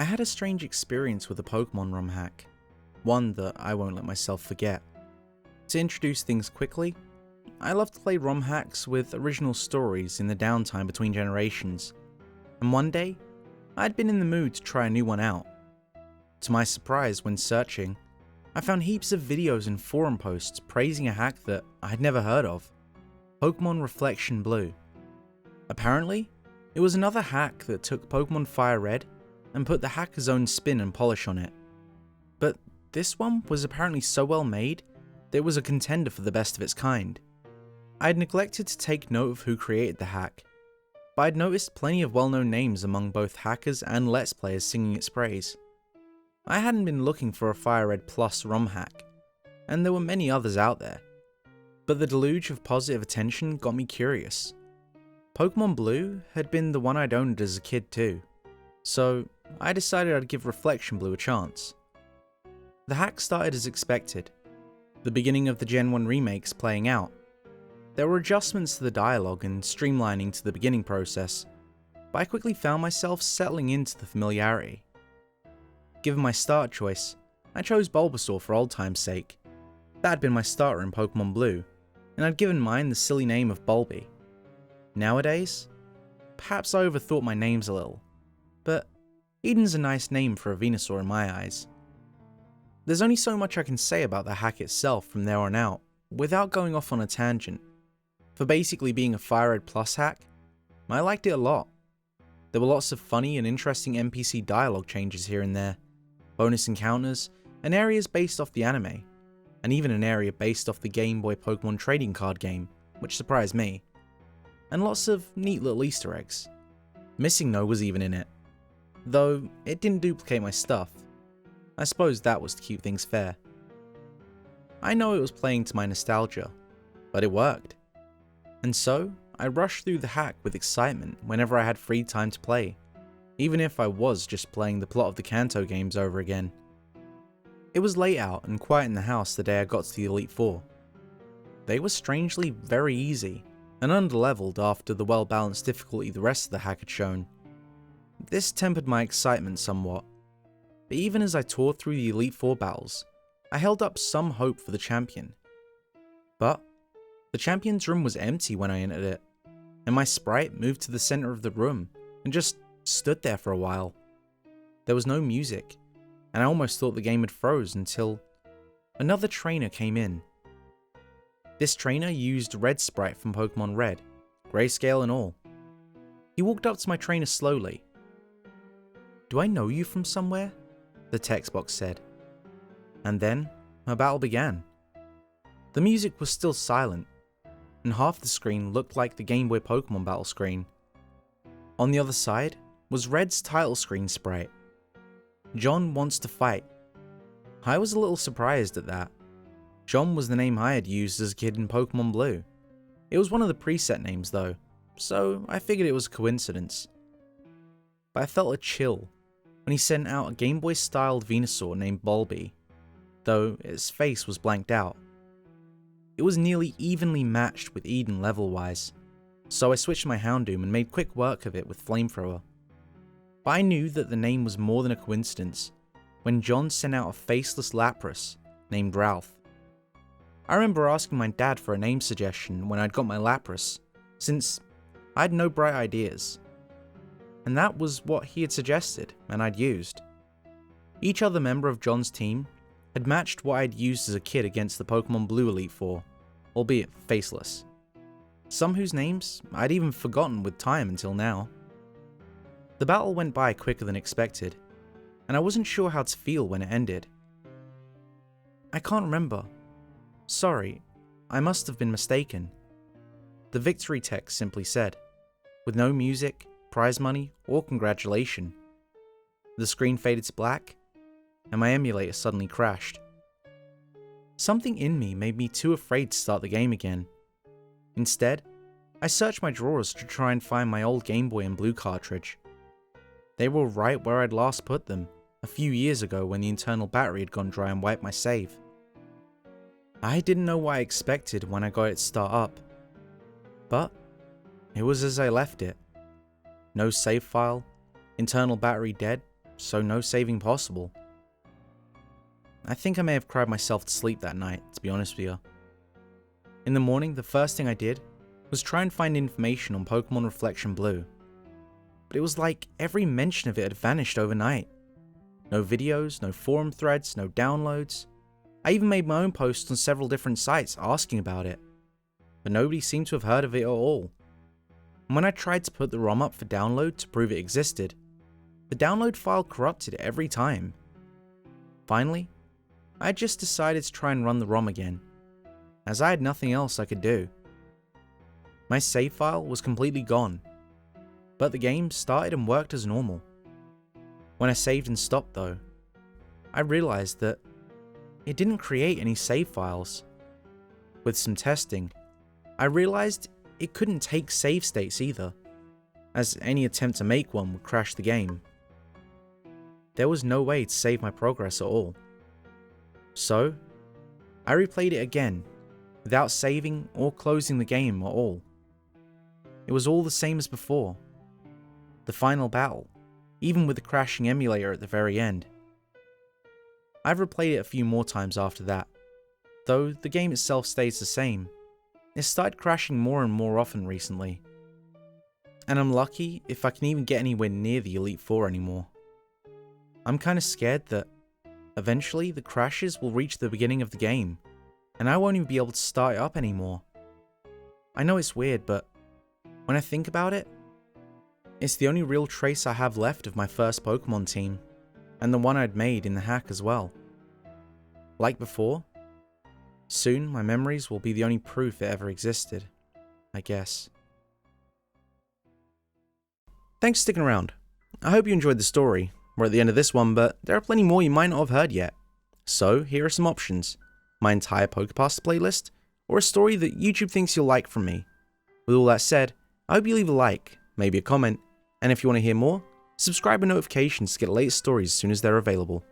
I had a strange experience with a Pokemon ROM hack, one that I won't let myself forget. To introduce things quickly, I love to play ROM hacks with original stories in the downtime between generations, and one day, I'd been in the mood to try a new one out. To my surprise, when searching, I found heaps of videos and forum posts praising a hack that I'd never heard of, Pokemon Reflection Blue. Apparently, it was another hack that took Pokemon Fire Red and put the hacker's own spin and polish on it. But this one was apparently so well made that it was a contender for the best of its kind. I'd neglected to take note of who created the hack, but I'd noticed plenty of well-known names among both hackers and Let's Players singing its praise. I hadn't been looking for a Fire Red Plus ROM hack, and there were many others out there, but the deluge of positive attention got me curious. Pokemon Blue had been the one I'd owned as a kid too, so I decided I'd give Reflection Blue a chance. The hack started as expected, the beginning of the Gen 1 remakes playing out. There were adjustments to the dialogue and streamlining to the beginning process, but I quickly found myself settling into the familiarity. Given my start choice, I chose Bulbasaur for old time's sake. That had been my starter in Pokemon Blue, and I'd given mine the silly name of Bulby. Nowadays, perhaps I overthought my names a little, but Eden's a nice name for a Venusaur in my eyes. There's only so much I can say about the hack itself from there on out, without going off on a tangent. For basically being a Fire Red Plus hack, I liked it a lot. There were lots of funny and interesting NPC dialogue changes here and there, bonus encounters, and areas based off the anime, and even an area based off the Game Boy Pokemon trading card game, which surprised me, and lots of neat little Easter eggs. Missing No was even in it, though it didn't duplicate my stuff. I suppose that was to keep things fair. I know it was playing to my nostalgia, but it worked. And so, I rushed through the hack with excitement whenever I had free time to play, even if I was just playing the plot of the Kanto games over again. It was late out and quiet in the house the day I got to the Elite Four. They were strangely very easy, and underleveled after the well-balanced difficulty the rest of the hack had shown. This tempered my excitement somewhat, but even as I tore through the Elite Four battles, I held up some hope for the champion. But the champion's room was empty when I entered it, and my sprite moved to the center of the room and just stood there for a while. There was no music, and I almost thought the game had froze until another trainer came in. This trainer used Red Sprite from Pokemon Red, grayscale and all. He walked up to my trainer slowly. "Do I know you from somewhere?" the text box said. And then, my battle began. The music was still silent, and half the screen looked like the Game Boy Pokemon battle screen. On the other side was Red's title screen sprite. John wants to fight. I was a little surprised at that. John was the name I had used as a kid in Pokemon Blue. It was one of the preset names though, so I figured it was a coincidence. But I felt a chill when he sent out a Game Boy styled Venusaur named Bulby, though its face was blanked out. It was nearly evenly matched with Eden level wise, so I switched my Houndoom and made quick work of it with Flamethrower. But I knew that the name was more than a coincidence when John sent out a faceless Lapras named Ralph. I remember asking my dad for a name suggestion when I'd got my Lapras, since I had no bright ideas. And that was what he had suggested, and I'd used. Each other member of John's team had matched what I'd used as a kid against the Pokemon Blue Elite Four, albeit faceless. Some whose names I'd even forgotten with time until now. The battle went by quicker than expected, and I wasn't sure how to feel when it ended. "I can't remember. Sorry, I must have been mistaken," the victory text simply said, with no music, prize money, or congratulation. The screen faded to black, and my emulator suddenly crashed. Something in me made me too afraid to start the game again. Instead, I searched my drawers to try and find my old Game Boy and Blue cartridge. They were right where I'd last put them, a few years ago when the internal battery had gone dry and wiped my save. I didn't know what I expected when I got it to start up, but it was as I left it. No save file, internal battery dead, so no saving possible. I think I may have cried myself to sleep that night, to be honest with you. In the morning, the first thing I did was try and find information on Pokemon Reflection Blue. But it was like every mention of it had vanished overnight. No videos, no forum threads, no downloads. I even made my own posts on several different sites asking about it, but nobody seemed to have heard of it at all. And when I tried to put the ROM up for download to prove it existed, the download file corrupted every time. Finally, I just decided to try and run the ROM again, as I had nothing else I could do. My save file was completely gone, but the game started and worked as normal. When I saved and stopped though, I realized that it didn't create any save files. With some testing, I realized it couldn't take save states either, as any attempt to make one would crash the game. There was no way to save my progress at all. So, I replayed it again, without saving or closing the game at all. It was all the same as before. The final battle, even with the crashing emulator at the very end. I've replayed it a few more times after that, though the game itself stays the same. It started crashing more and more often recently, and I'm lucky if I can even get anywhere near the Elite Four anymore. I'm kinda scared that eventually the crashes will reach the beginning of the game, and I won't even be able to start it up anymore. I know it's weird, but when I think about it, it's the only real trace I have left of my first Pokemon team, and the one I'd made in the hack as well. Like before, soon my memories will be the only proof it ever existed, I guess. Thanks for sticking around. I hope you enjoyed the story. We're at the end of this one, but there are plenty more you might not have heard yet. So here are some options: my entire Pokepasta playlist, or a story that YouTube thinks you'll like from me. With all that said, I hope you leave a like, maybe a comment, and if you want to hear more, subscribe with notifications to get the latest stories as soon as they're available.